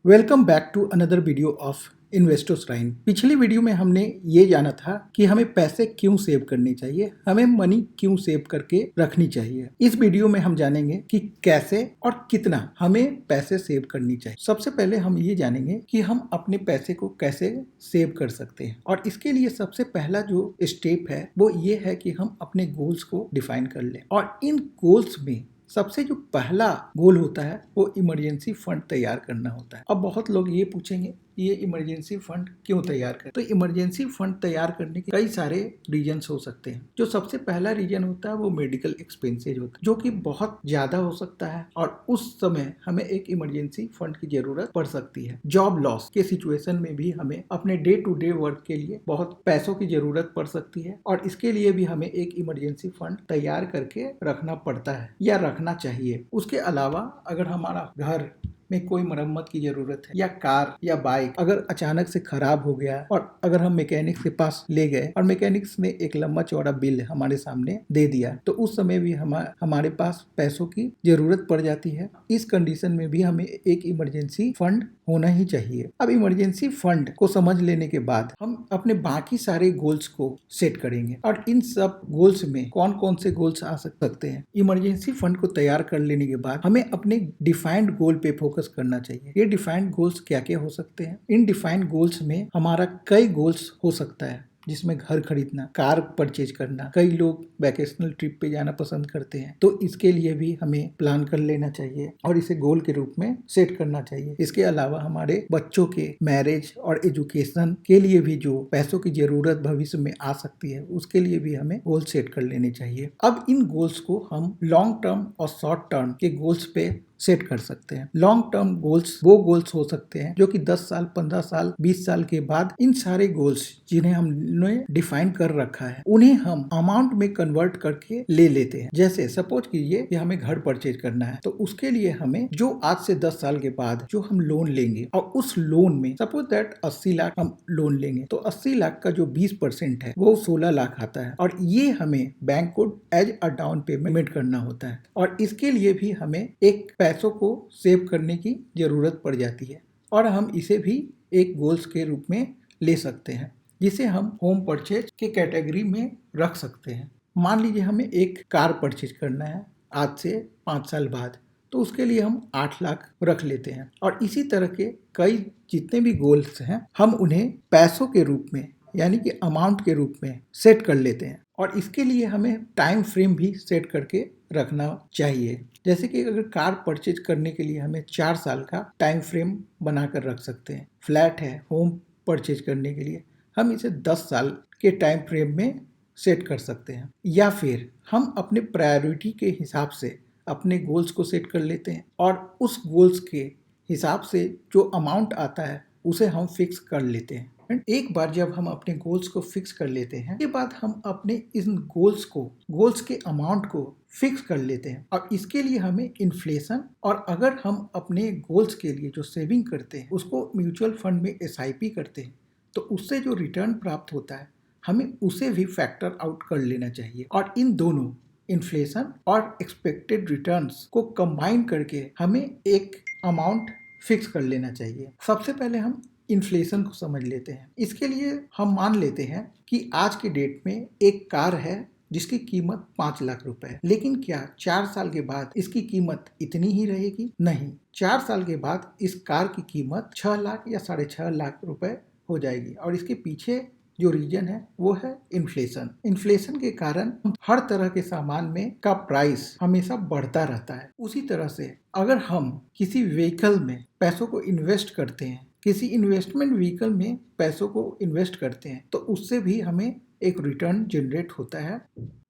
Welcome back to another video of investors time. पिछली video में हमने ये जाना था कि हमें पैसे क्यों सेव करने चाहिए, हमें मनी क्यों सेव करके रखनी चाहिए। इस वीडियो में हम जानेंगे कि कैसे और कितना हमें पैसे सेव करनी चाहिए। सबसे पहले हम ये जानेंगे कि हम अपने पैसे को कैसे सेव कर सकते हैं, और इसके लिए सबसे पहला जो स्टेप है वो ये है कि हम अपने गोल्स को डिफाइन कर लें। और इन गोल्स में सबसे जो पहला गोल होता है वो इमरजेंसी फंड तैयार करना होता है। अब बहुत लोग ये पूछेंगे ये इमरजेंसी फंड क्यों तैयार करें। तो इमरजेंसी फंड तैयार करने के कई सारे रीजंस हो सकते हैं। जो सबसे पहला रीजन होता है वो मेडिकल एक्सपेंसेज होता है, जो कि बहुत ज्यादा हो सकता है और उस समय हमें एक इमरजेंसी फंड की जरूरत पड़ सकती है। जॉब लॉस के सिचुएशन में भी हमें अपने डे टू डे वर्क के लिए बहुत पैसों की जरूरत पड़ सकती है, और इसके लिए भी हमें एक इमरजेंसी फंड तैयार करके रखना पड़ता है या रखना चाहिए। उसके अलावा अगर हमारा घर में कोई मरम्मत की जरूरत है या कार या बाइक अगर अचानक से खराब हो गया और अगर हम मैकेनिक के पास ले गए और मैकेनिक्स ने एक लंबा चौड़ा बिल हमारे सामने दे दिया, तो उस समय भी हमारे पास पैसों की जरूरत पड़ जाती है। इस कंडीशन में भी हमें एक इमरजेंसी फंड होना ही चाहिए। अब इमरजेंसी फंड को समझ लेने के बाद हम अपने बाकी सारे गोल्स को सेट करेंगे, और इन सब गोल्स में कौन कौन से गोल्स आ सकते हैं। इमरजेंसी फंड को तैयार कर लेने के बाद हमें अपने डिफाइंड गोल पे फोकस करना चाहिए। ये डिफाइंड गोल्स क्या क्या हो सकते हैं। इन डिफाइंड गोल्स में हमारा कई गोल्स हो सकता है, जिसमें घर खरीदना, कार परचेज करना, कई लोग वैकेशनल ट्रिप पे जाना पसंद करते हैं, तो इसके लिए भी हमें प्लान कर लेना चाहिए और इसे गोल के रूप में सेट करना चाहिए। इसके अलावा हमारे बच्चों के मैरिज और एजुकेशन के लिए भी जो पैसों की जरूरत भविष्य में आ सकती है, उसके लिए भी हमें गोल सेट कर लेने चाहिए। अब इन गोल्स को हम लॉन्ग टर्म और शॉर्ट टर्म के गोल्स पे सेट कर सकते हैं। लॉन्ग टर्म गोल्स वो गोल्स हो सकते हैं जो कि 10 साल, 15 साल, 20 साल के बाद इन सारे गोल्स जिन्हें हमने डिफाइन कर रखा है उन्हें हम अमाउंट में कन्वर्ट करके ले लेते हैं। जैसे सपोज कीजिए कि हमें घर परचेज करना है, तो उसके लिए हमें जो आज से 10 साल के बाद जो हम लोन लेंगे, और उस लोन में सपोज दैट 80 लाख हम लोन लेंगे, तो 80 लाख का जो 20% है वो 16 लाख आता है, और ये हमें बैंक को एज अ डाउन पेमेंट करना होता है। और इसके लिए भी हमें एक पैसों को सेव करने की जरूरत पड़ जाती है, और हम इसे भी एक गोल्स के रूप में ले सकते हैं, जिसे हम होम परचेज के कैटेगरी में रख सकते हैं। मान लीजिए हमें एक कार परचेज करना है आज से 5 साल बाद, तो उसके लिए हम 8 लाख रख लेते हैं। और इसी तरह के कई जितने भी गोल्स हैं हम उन्हें पैसों के रूप में यानी कि अमाउंट के रूप में सेट कर लेते हैं, और इसके लिए हमें टाइम फ्रेम भी सेट करके रखना चाहिए। जैसे कि अगर कार परचेज करने के लिए हमें 4 साल का टाइम फ्रेम बनाकर रख सकते हैं। फ्लैट है होम परचेज करने के लिए हम इसे 10 साल के टाइम फ्रेम में सेट कर सकते हैं, या फिर हम अपने प्रायोरिटी के हिसाब से अपने गोल्स को सेट कर लेते हैं, और उस गोल्स के हिसाब से जो अमाउंट आता है उसे हम फिक्स कर लेते हैं। एक बार जब हम अपने गोल्स को फिक्स कर लेते हैं, उसके बाद हम अपने इन गोल्स के अमाउंट को फिक्स कर लेते हैं, और इसके लिए हमें इन्फ्लेशन, और अगर हम अपने गोल्स के लिए जो सेविंग करते हैं उसको म्यूचुअल फंड में SIP करते हैं, तो उससे जो रिटर्न प्राप्त होता है हमें उसे भी फैक्टर आउट कर लेना चाहिए। और इन दोनों इन्फ्लेशन और एक्सपेक्टेड रिटर्न्स को कंबाइन करके हमें एक अमाउंट फिक्स कर लेना चाहिए। सबसे पहले हम इन्फ्लेशन को समझ लेते हैं। इसके लिए हम मान लेते हैं कि आज के डेट में एक कार है जिसकी कीमत 5 लाख रुपए है, लेकिन क्या 4 साल के बाद इसकी कीमत इतनी ही रहेगी? नहीं, 4 साल के बाद इस कार की कीमत 6 लाख या 6.5 लाख रुपए हो जाएगी, और इसके पीछे जो रीजन है वो है इन्फ्लेशन। इन्फ्लेशन के कारण हर तरह के सामान में का प्राइस हमेशा बढ़ता रहता है। उसी तरह से अगर हम किसी व्हीकल में पैसों को इन्वेस्ट करते हैं, किसी इन्वेस्टमेंट व्हीकल में पैसों को इन्वेस्ट करते हैं, तो उससे भी हमें एक रिटर्न जनरेट होता है।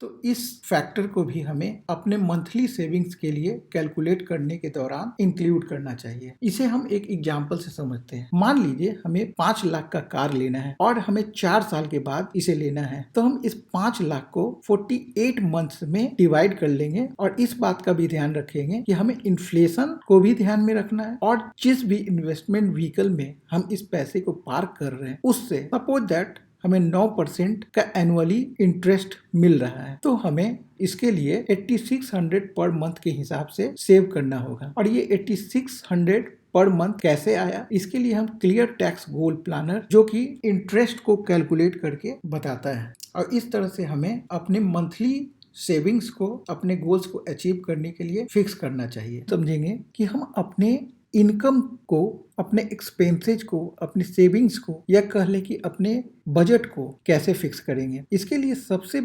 तो इस फैक्टर को भी हमें अपने मंथली सेविंग्स के लिए कैलकुलेट करने के दौरान इंक्लूड करना चाहिए। इसे हम एक एग्जांपल से समझते हैं। मान लीजिए हमें 5 लाख का कार लेना है और हमें 4 साल के बाद इसे लेना है, तो हम इस 5 लाख को 48 मंथ्स में डिवाइड कर लेंगे, और इस बात का भी ध्यान रखेंगे कि हमें इन्फ्लेशन को भी ध्यान में रखना है, और जिस भी इन्वेस्टमेंट व्हीकल में हम इस पैसे को पार्क कर रहे हैं उससे सपोज दैट हमें 9% का एनुअली इंटरेस्ट मिल रहा है, तो हमें इसके लिए 8600 पर मंथ के हिसाब से सेव करना होगा, और ये 8600 पर मंथ कैसे आया, इसके लिए हम क्लियर टैक्स गोल प्लानर जो कि इंटरेस्ट को कैलकुलेट करके बताता है। और इस तरह से हमें अपने मंथली सेविंग्स को, अपने गोल्स को अचीव करने के लिए फिक्स करना चाहिए। समझेंगे कि हम अपने इनकम को, अपने एक्सपेंसेज को, अपने सेविंग्स को, या कह ले कि अपने बजट को कैसे फिक्स करेंगे। इसके लिए सबसे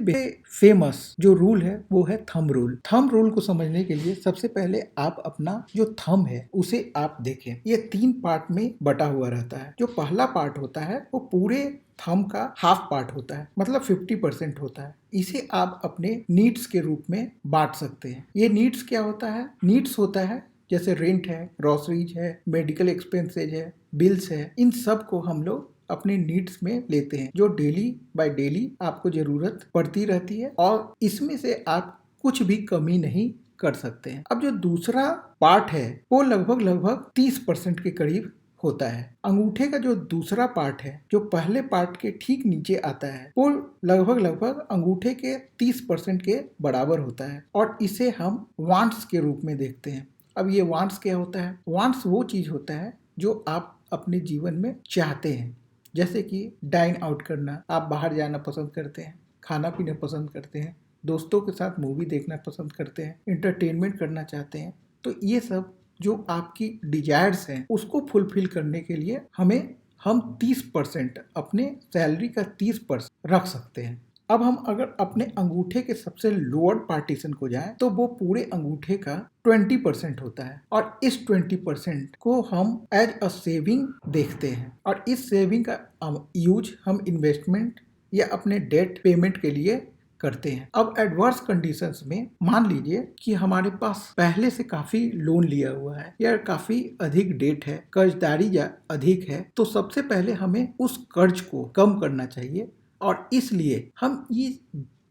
फेमस जो रूल है वो है थंब रूल। थंब रूल को समझने के लिए सबसे पहले आप अपना जो थंब है उसे आप देखें। ये 3 पार्ट में बटा हुआ रहता है। जो पहला पार्ट होता है वो पूरे थंब का हाफ पार्ट होता है, मतलब 50% होता है। इसे आप अपने नीड्स के रूप में बांट सकते हैं। ये नीड्स क्या होता है? नीड्स होता है जैसे रेंट है, ग्रोसरीज है, मेडिकल एक्सपेंसेज है, बिल्स है। इन सब को हम लोग अपने नीड्स में लेते हैं, जो डेली बाय डेली आपको जरूरत पड़ती रहती है, और इसमें से आप कुछ भी कमी नहीं कर सकते हैं। अब जो दूसरा पार्ट है वो लगभग 30% के करीब होता है। अंगूठे का जो दूसरा पार्ट है, जो पहले पार्ट के ठीक नीचे आता है, वो लगभग अंगूठे के 30% के बराबर होता है, और इसे हम वांट्स के रूप में देखते हैं। अब ये वांट्स क्या होता है? वांट्स वो चीज होता है जो आप अपने जीवन में चाहते हैं, जैसे कि डाइन आउट करना, आप बाहर जाना पसंद करते हैं, खाना पीना पसंद करते हैं, दोस्तों के साथ मूवी देखना पसंद करते हैं, इंटरटेनमेंट करना चाहते हैं। तो ये सब जो आपकी डिजायर्स हैं उसको फुलफिल करने के लिए हम 30%, अपने सैलरी का 30% रख सकते हैं। अब हम अगर अपने अंगूठे के सबसे लोअर पार्टीशन को जाएं तो वो पूरे अंगूठे का 20% होता है, और इस 20% को हम एज अ सेविंग देखते हैं, और इस सेविंग का यूज हम इन्वेस्टमेंट या अपने डेट पेमेंट के लिए करते हैं। अब एडवर्स कंडीशंस में मान लीजिए कि हमारे पास पहले से काफी लोन लिया हुआ है या काफी अधिक डेट है, कर्जदारी अधिक है, तो सबसे पहले हमें उस कर्ज को कम करना चाहिए, और इसलिए हम ये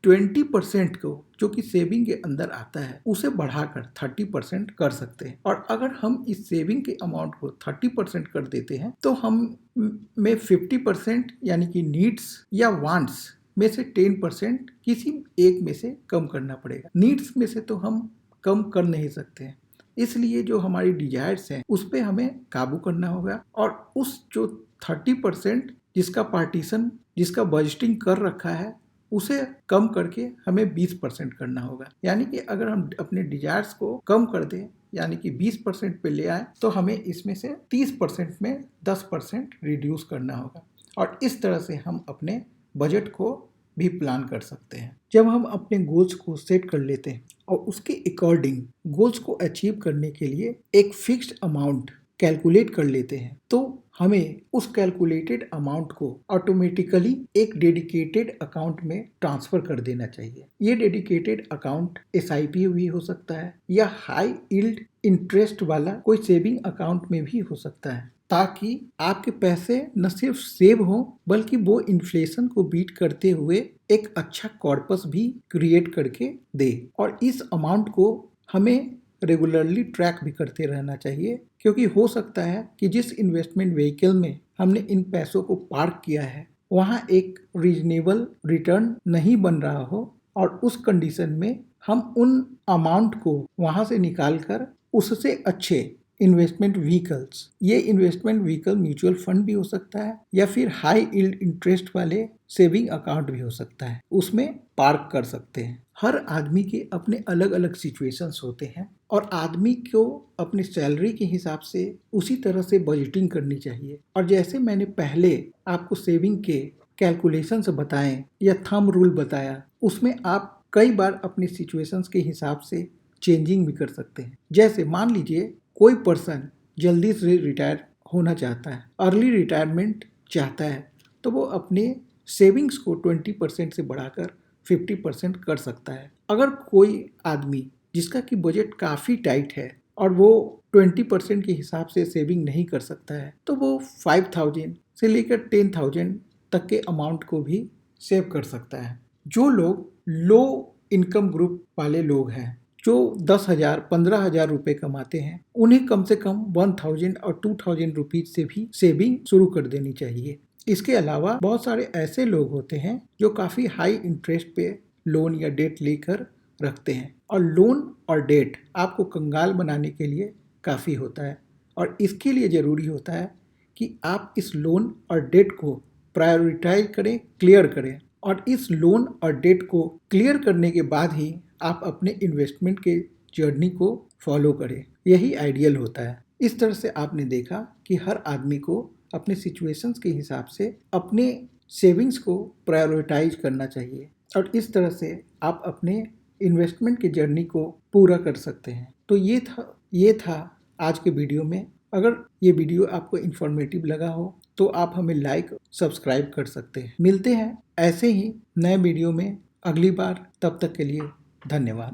20% को जो कि सेविंग के अंदर आता है उसे बढ़ाकर 30% कर सकते हैं। और अगर हम इस सेविंग के अमाउंट को 30% कर देते हैं तो हम में 50% यानी कि नीड्स या वांट्स में से 10% किसी एक में से कम करना पड़ेगा। नीड्स में से तो हम कम कर नहीं सकते हैं, इसलिए जो हमारी डिजायर्स हैं उस पर हमें काबू करना होगा, और उस जो 30% जिसका पार्टीशन, जिसका बजटिंग कर रखा है, उसे कम करके हमें 20% करना होगा। यानी कि अगर हम अपने डिजायर्स को कम कर दें, यानी कि 20% पे ले आए, तो हमें इसमें से 30% में 10% रिड्यूस करना होगा, और इस तरह से हम अपने बजट को भी प्लान कर सकते हैं। जब हम अपने गोल्स को सेट कर लेते हैं और उसके अकॉर्डिंग गोल्स को अचीव करने के लिए एक फिक्स्ड अमाउंट कैलकुलेट कर लेते हैं, तो हमें उस कैलकुलेटेड अमाउंट को ऑटोमेटिकली एक डेडिकेटेड अकाउंट में ट्रांसफर कर देना चाहिए। ये डेडिकेटेड अकाउंट SIP भी हो सकता है, या हाई यील्ड इंटरेस्ट वाला कोई सेविंग अकाउंट में भी हो सकता है, ताकि आपके पैसे न सिर्फ सेव हो बल्कि वो इन्फ्लेशन को बीट करते हुए एक अच्छा कॉर्पस भी क्रिएट करके दे। और इस अमाउंट को हमें रेगुलरली ट्रैक भी करते रहना चाहिए, क्योंकि हो सकता है कि जिस इन्वेस्टमेंट व्हीकल में हमने इन पैसों को पार्क किया है वहाँ एक रीजनेबल रिटर्न नहीं बन रहा हो, और उस कंडीशन में हम उन अमाउंट को वहाँ से निकालकर उससे अच्छे इन्वेस्टमेंट व्हीकल्स, ये इन्वेस्टमेंट व्हीकल म्यूचुअल फंड भी हो सकता है या फिर हाई यील्ड इंटरेस्ट वाले सेविंग अकाउंट भी हो सकता है, उसमें पार्क कर सकते हैं। हर आदमी के अपने अलग अलग सिचुएशंस होते हैं, और आदमी को अपनी सैलरी के हिसाब से उसी तरह से बजटिंग करनी चाहिए। और जैसे मैंने पहले आपको सेविंग के कैलकुलेशंस बताएं या थंब रूल बताया, उसमें आप कई बार अपनी सिचुएशंस के हिसाब से चेंजिंग भी कर सकते हैं। जैसे मान लीजिए कोई पर्सन जल्दी से रिटायर होना चाहता है, अर्ली रिटायरमेंट चाहता है, तो वो अपने सेविंग्स को 20% से बढ़ाकर 50% कर सकता है। अगर कोई आदमी जिसका कि बजट काफ़ी टाइट है और वो 20% के हिसाब से सेविंग नहीं कर सकता है, तो वो 5,000 से लेकर 10,000 तक के अमाउंट को भी सेव कर सकता है। जो लोग लो इनकम ग्रुप वाले लोग हैं, जो 10,000 15,000 रुपए कमाते हैं, उन्हें कम से कम 1,000 और 2,000 रुपीज से भी सेविंग शुरू कर देनी चाहिए। इसके अलावा बहुत सारे ऐसे लोग होते हैं जो काफ़ी हाई इंटरेस्ट पे लोन या डेट लेकर रखते हैं, और लोन और डेट आपको कंगाल बनाने के लिए काफ़ी होता है। और इसके लिए ज़रूरी होता है कि आप इस लोन और डेट को प्रायोरिटाइज करें, क्लियर करें, और इस लोन और डेट को क्लियर करने के बाद ही आप अपने इन्वेस्टमेंट के जर्नी को फॉलो करें। यही आइडियल होता है। इस तरह से आपने देखा कि हर आदमी को अपने सिचुएशंस के हिसाब से अपने सेविंग्स को प्रायोरिटाइज करना चाहिए, और इस तरह से आप अपने इन्वेस्टमेंट की जर्नी को पूरा कर सकते हैं। तो ये था आज के वीडियो में। अगर ये वीडियो आपको इन्फॉर्मेटिव लगा हो तो आप हमें लाइक सब्सक्राइब कर सकते हैं। मिलते हैं ऐसे ही नए वीडियो में अगली बार। तब तक के लिए धन्यवाद।